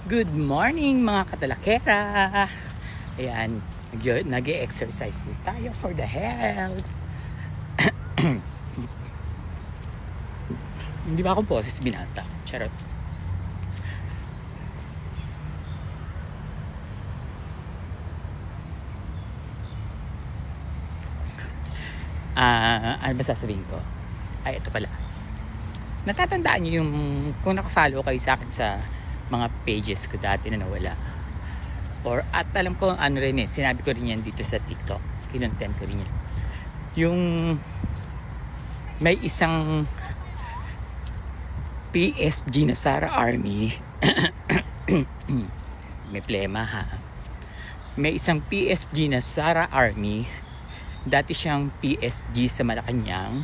Good morning mga katalakera! Ayan, nag-exercise po tayo for the health. Hindi ba akong boses binata? Charot. Ano ba sasabihin ko? Ay, ito pala. Natatandaan niyo yung, kung nakafollow kayo sa akin sa mga pages ko dati na nawala, or at alam ko ano rin sinabi ko rin yan dito sa TikTok, kinontent ko rin yan, yung may isang PSG na Sara Army. May plema ha. May isang PSG na Sara Army, dati siyang PSG sa Malacanang,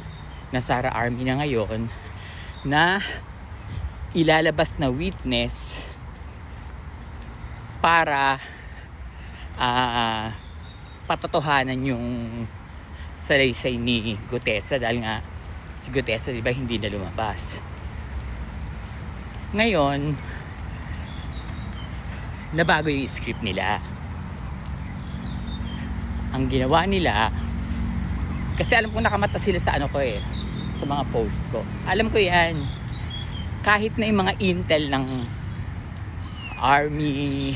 na Sara Army na ngayon, na ilalabas na witness para patotohanan yung salaysay ni Gutesa, dahil nga si Gutesa diba hindi na lumabas. Ngayon nabago yung script nila. Ang ginawa nila, kasi alam kong nakamata sila sa ano ko sa mga post ko, alam ko yan. Kahit na yung mga intel ng army,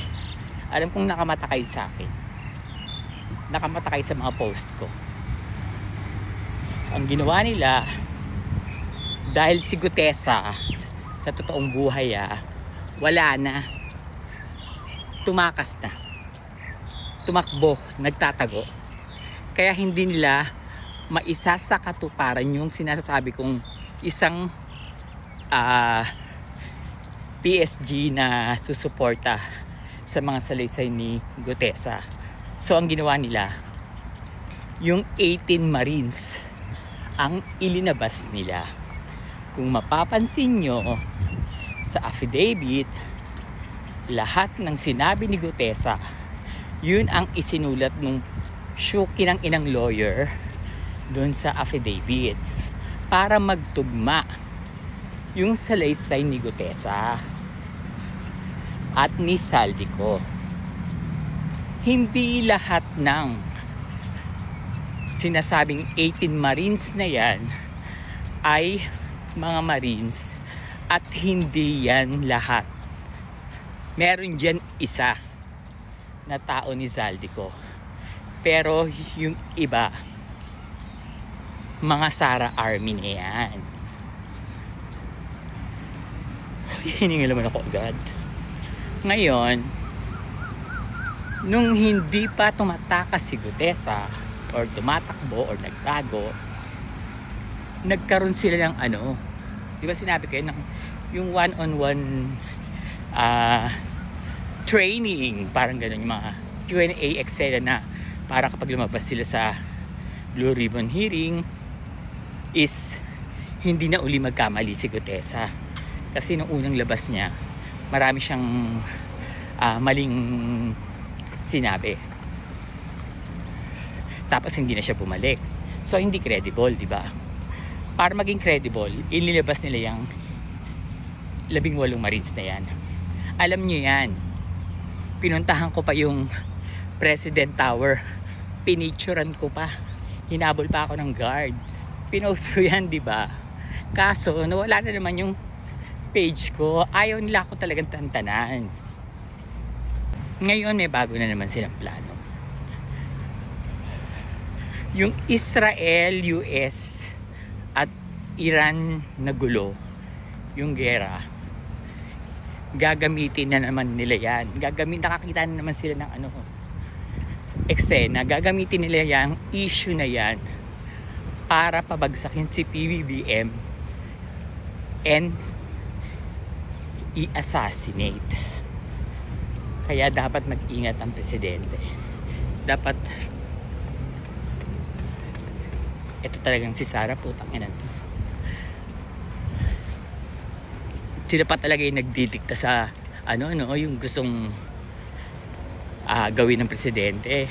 alam kong nakamata kayo sa akin, nakamata kayo sa mga post ko. Ang ginawa nila, dahil si Gutesa sa totoong buhay wala na, tumakas na, tumakbo, nagtatago, kaya hindi nila maisa sa katuparan yung sinasabi kong isang PSG na susuporta sa mga salaysay ni Gutesa. So ang ginawa nila, yung 18 Marines ang ilinabas nila. Kung mapapansin nyo sa affidavit, lahat ng sinabi ni Gutesa, yun ang isinulat nung syuki ng inang lawyer doon sa affidavit, para magtugma yung salaysay ni Gutesa at ni Saldico. Hindi lahat ng sinasabing 18 Marines na yan ay mga Marines, at hindi yan lahat. Meron dyan isa na tao ni Saldico, pero yung iba mga Sara Army na yan. Hiningilaman ako agad. Ngayon, nung hindi pa tumatakas si Gutesa, or tumatakbo, or nagtago, nagkaroon sila ng di ba sinabi ko yun, yung one-on-one training, parang gano'n, yung mga Q&A etc. na para kapag lumabas sila sa Blue Ribbon hearing, is hindi na uli magkamali si Gutesa. Kasi nung unang labas niya, marami siyang maling sinabi, tapos hindi na siya bumalik. So hindi credible, di ba? Para maging credible, inilabas nila yung 18 Marines na yan. Alam niyo yan, pinuntahan ko pa yung President Tower, pinicturean ko pa, hinabol pa ako ng guard, pinost ko yan, di ba? Kaso nawala na naman yung page ko, ayaw nila ako talagang tantanan. Ngayon may bago na naman silang plano. Yung Israel, US at Iran na gulo, yung gera, gagamitin na naman nila yan. Nakakita na naman sila ng eksena. Gagamitin nila yung issue na yan para pabagsakin si PBBM and i-assassinate. Kaya dapat mag-ingat ang presidente. Dapat, ito talagang si Sara, putang ina to. Sila pa talaga yung nagdidikta sa yung gustong gawin ng presidente.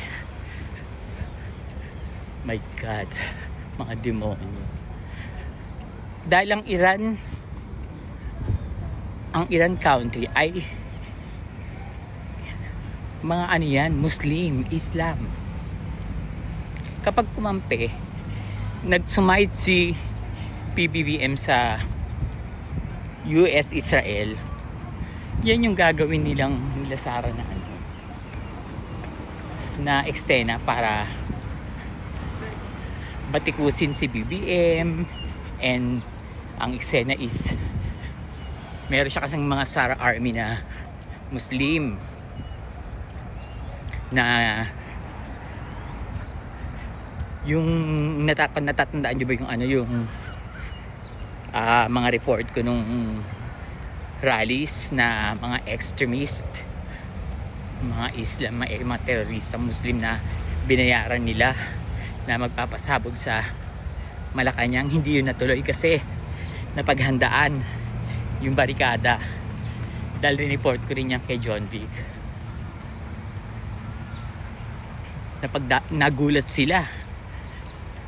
My God, mga demonyo. Dahil ang Iran country ay mga ano yan, Muslim, Islam. Kapag kumampi, nagsumite si PBBM sa US-Israel, yan yung gagawin nilang Sara na ano, na eksena para batikusin si BBM. And ang eksena is meron siya kasing mga Sara Army na Muslim na yung natatandaan nyo ba yung ano, yung mga report ko nung rallies na mga extremist, mga Islam, mga terorista Muslim na binayaran nila na magpapasabog sa Malacanang. Hindi yun natuloy kasi napaghandaan yung barikada, dahil rin-report ko rin yan kay John Vic. Nagulat sila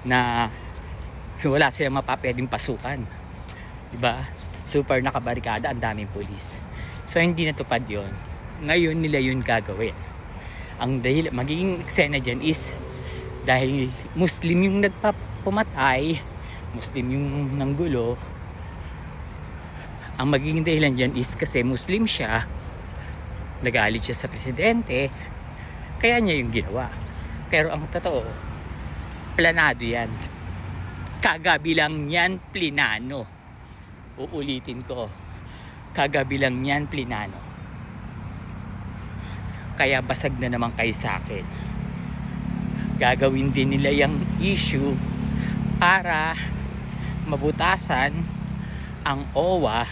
na wala silang mapapwedeng pasukan, diba? Super nakabarikada, ang daming pulis. So hindi natupad yon. Ngayon nila yun gagawin. Ang dahil magiging eksena dyan is dahil Muslim yung nagpapumatay, Muslim yung nanggulo. Ang magiging dahilan dyan is kasi Muslim siya, nagalit siya sa presidente, kaya niya yung ginawa. Pero ang totoo, planado yan. Kagabi lang yan, plinano. Uulitin ko, kagabi lang yan, plinano. Kaya basag na naman kayo sa akin. Gagawin din nila yung issue para mabutasan ang OWA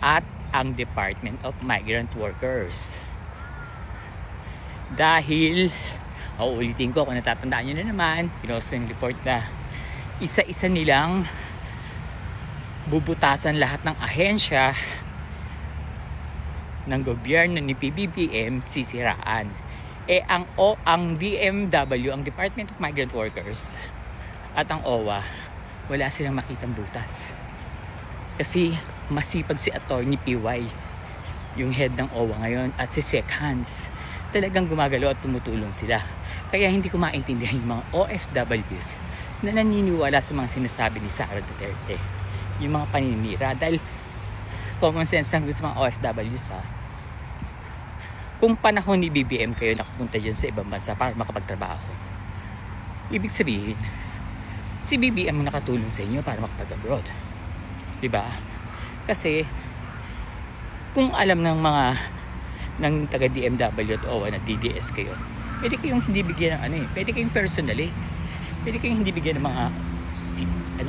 at ang Department of Migrant Workers. Dahil, uulitin ko kung natatandaan nyo na naman, pinost ko yung report na isa-isa nilang bubutasan lahat ng ahensya ng gobyerno ni PBBM, sisiraan. Ang DMW, ang Department of Migrant Workers, at ang OWA, wala silang makitang butas. Kasi masipag si Attorney PY, yung head ng OWA ngayon, at si Sec Hans. Talagang gumagalaw at tumutulong sila. Kaya hindi ko maintindihan yung mga OFWs na naniniwala sa mga sinasabi ni Sara Duterte, yung mga paninira. Dahil common sense lang sa mga OFWs, ha. Kung panahon ni BBM kayo nakapunta dyan sa ibang bansa para makapagtrabaho, ibig sabihin si BBM ang nakatulong sa inyo para makapag-abroad, diba? Kasi kung alam ng mga ng taga DMW at OWA na DDS kayo, pwede kayong hindi bigyan ng pwede kayong personally, pwede kayong hindi bigyan ng mga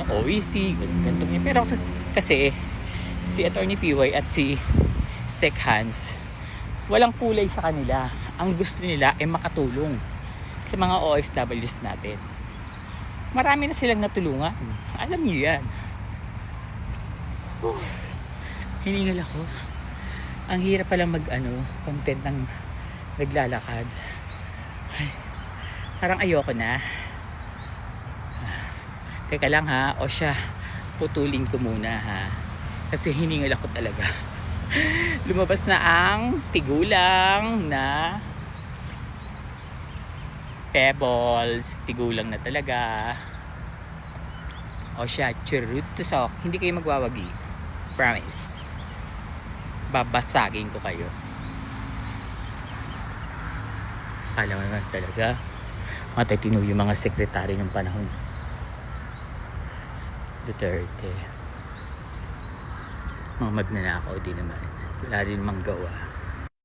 OEC, ganito. Pero kasi si Attorney PY at si Sec Hans, walang kulay sa kanila. Ang gusto nila ay makatulong sa mga OFWs natin. Marami na silang natulungan. Alam niyo yan. Hiningal ako. Ang hirap palang content ng naglalakad. Ay, parang ayoko na. Teka lang ha. O siya, putulin ko muna ha. Kasi hiningal ako talaga. Lumabas na ang tigulang na Pebbles. Tigulang na talaga. O siya, churrutusok. Hindi kayo magwawagi. Promise. Babasagin ko kayo. Alam mo naman talaga, matatino yung mga sekretary ng panahon Duterte. Mga magnanakaw din naman. Wala din mang gawa.